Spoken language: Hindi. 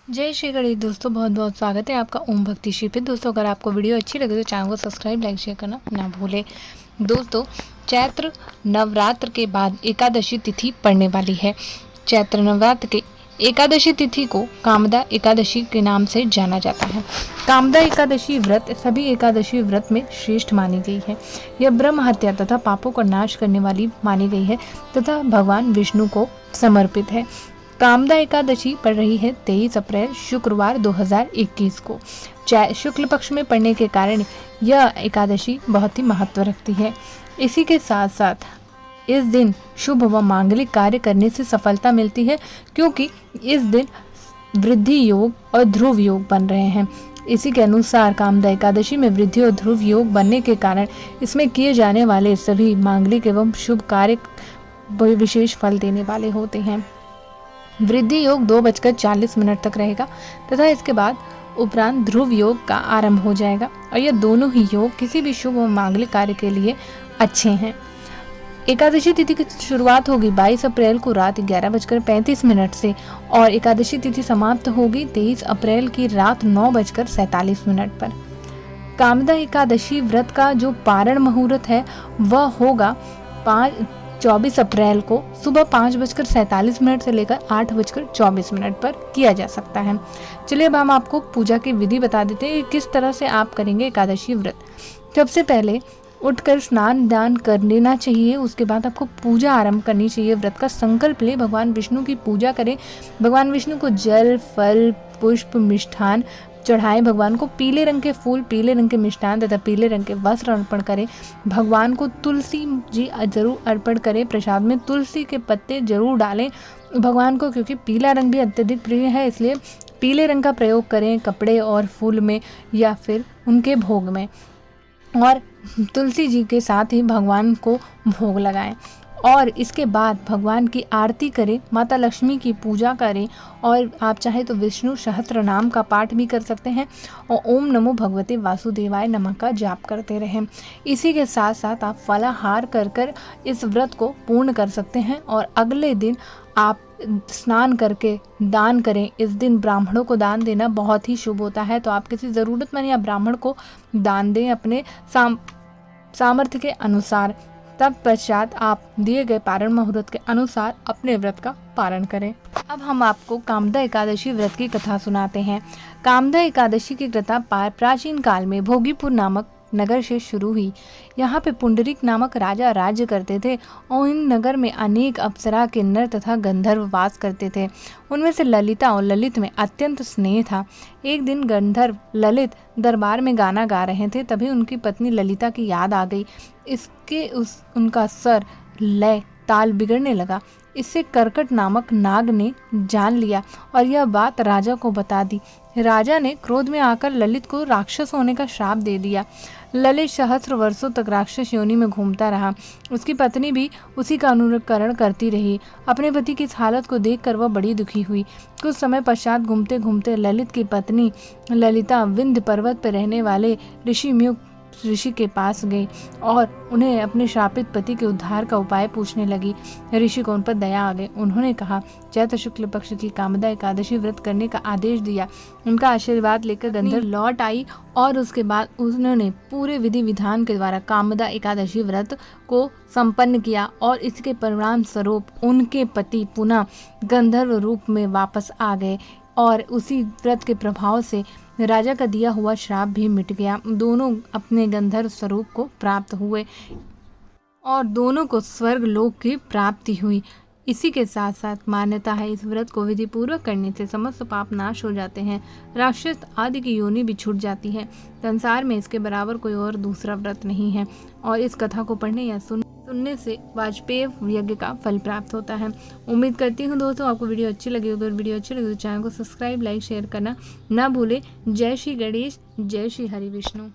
जय श्री गणेश दोस्तों, बहुत बहुत स्वागत है आपका ओम भक्ति श्री पे। दोस्तों, अगर आपको वीडियो अच्छी लगे तो चैनल को सब्सक्राइब, लाइक, शेयर करना ना भूलें। दोस्तों, चैत्र नवरात्र के बाद एकादशी तिथि पड़ने वाली है। चैत्र नवरात्र के एकादशी तिथि को कामदा एकादशी के नाम से जाना जाता है। कामदा एकादशी व्रत सभी एकादशी व्रत में श्रेष्ठ मानी गई है। यह ब्रह्म हत्या तथा पापों का नाश करने वाली मानी गई है तथा भगवान विष्णु को समर्पित है। कामदा एकादशी पड़ रही है 23 अप्रैल शुक्रवार 2021 को। शुक्ल पक्ष में पड़ने के कारण यह एकादशी बहुत ही महत्व रखती है। इसी के साथ साथ इस दिन शुभ व मांगलिक कार्य करने से सफलता मिलती है, क्योंकि इस दिन वृद्धि योग और ध्रुव योग बन रहे हैं। इसी के अनुसार कामदा एकादशी में वृद्धि और ध्रुव योग बनने के कारण इसमें किए जाने वाले सभी मांगलिक एवं शुभ कार्य विशेष फल देने वाले होते हैं। वृद्धि योग 2:40 तक रहेगा तथा इसके बाद उपरांत ध्रुव योग का आरंभ हो जाएगा और यह दोनों ही योग किसी भी शुभ और मांगलिक कार्य के लिए अच्छे हैं। एकादशी तिथि की शुरुआत होगी 22 अप्रैल को रात 11:35 से और एकादशी तिथि समाप्त होगी 23 अप्रैल की रात 9:47 पर। कामदा एकादशी व्रत का जो पारण मुहूर्त है वह होगा 24 अप्रैल को सुबह 5:47 से लेकर 8:24 पर किया जा सकता है। चलिए अब हम आपको पूजा की विधि बता देते हैं कि किस तरह से आप करेंगे एकादशी व्रत। सबसे पहले उठकर स्नान दान कर लेना चाहिए। उसके बाद आपको पूजा आरंभ करनी चाहिए। व्रत का संकल्प ले, भगवान विष्णु की पूजा करें। भगवान विष्णु को जल, फल, पुष्प, मिष्ठान चढ़ाएं। भगवान को पीले रंग के फूल, पीले रंग के मिष्ठान तथा पीले रंग के वस्त्र अर्पण करें। भगवान को तुलसी जी जरूर अर्पण करें। प्रसाद में तुलसी के पत्ते जरूर डालें भगवान को, क्योंकि पीला रंग भी अत्यधिक प्रिय है, इसलिए पीले रंग का प्रयोग करें कपड़े और फूल में या फिर उनके भोग में। और तुलसी जी के साथ ही भगवान को भोग लगाएं और इसके बाद भगवान की आरती करें, माता लक्ष्मी की पूजा करें और आप चाहे तो विष्णु सहस्त्र नाम का पाठ भी कर सकते हैं और ओम नमो भगवते वासुदेवाय नमः का जाप करते रहें। इसी के साथ साथ आप फलाहार कर इस व्रत को पूर्ण कर सकते हैं और अगले दिन आप स्नान करके दान करें। इस दिन ब्राह्मणों को दान देना बहुत ही शुभ होता है, तो आप किसी ज़रूरतमंद या ब्राह्मण को दान दें अपने सामर्थ्य के अनुसार। तब पश्चात आप दिए गए पारण मुहूर्त के अनुसार अपने व्रत का पारण करें। अब हम आपको कामदा एकादशी व्रत की कथा सुनाते हैं। कामदा एकादशी की कथा प्राचीन काल में भोगीपुर नामक नगर से शुरू हुई। यहाँ पे पुंडरीक नामक राजा राज्य करते थे और इन नगर में अनेक अप्सरा, किन्नर तथा गंधर्व वास करते थे। उनमें से ललिता और ललित में अत्यंत स्नेह था। एक दिन गंधर्व ललित दरबार में गाना गा रहे थे, तभी उनकी पत्नी ललिता की याद आ गई। उनका सर लय ताल बिगड़ने लगा। इससे कर्कट नामक नाग ने जान लिया और यह बात राजा को बता दी। राजा ने क्रोध में आकर ललित को राक्षस होने का श्राप दे दिया। ललित सहस्त्र वर्षों तक राक्षस योनि में घूमता रहा। उसकी पत्नी भी उसी का अनुकरण करती रही। अपने पति की इस हालत को देखकर वह बड़ी दुखी हुई। कुछ समय पश्चात घूमते घूमते ललित की पत्नी ललिता विंध्य पर्वत पर रहने वाले ऋषि के पास गई और उन्हें अपने श्रापित पति के उद्धार का उपाय पूछने लगी। ऋषि को उन पर दया आ गई। उन्होंने कहा, चैत्र शुक्ल पक्ष की कामदा एकादशी व्रत करने का आदेश दिया। उनका आशीर्वाद लेकर गंधर्व लौट आई और उसके बाद उन्होंने पूरे विधि विधान के द्वारा कामदा एकादशी व्रत को संपन्न किया और इसके परिणाम स्वरूप उनके पति पुनः गंधर्व रूप में वापस आ गए और उसी व्रत के प्रभाव से राजा का दिया हुआ श्राप भी मिट गया। दोनों अपने गंधर्व स्वरूप को प्राप्त हुए और दोनों को स्वर्ग लोक की प्राप्ति हुई। इसी के साथ साथ मान्यता है इस व्रत को विधि पूर्वक करने से समस्त पाप नाश हो जाते हैं, राक्षस आदि की योनि भी छूट जाती है। संसार में इसके बराबर कोई और दूसरा व्रत नहीं है और इस कथा को पढ़ने या सुनने से वाजपेय यज्ञ का फल प्राप्त होता है। उम्मीद करती हूँ दोस्तों आपको वीडियो अच्छी लगी होगी। अगर वीडियो अच्छी लगी तो चैनल को सब्सक्राइब, लाइक, शेयर करना ना भूले। जय श्री गणेश, जय श्री हरि विष्णु।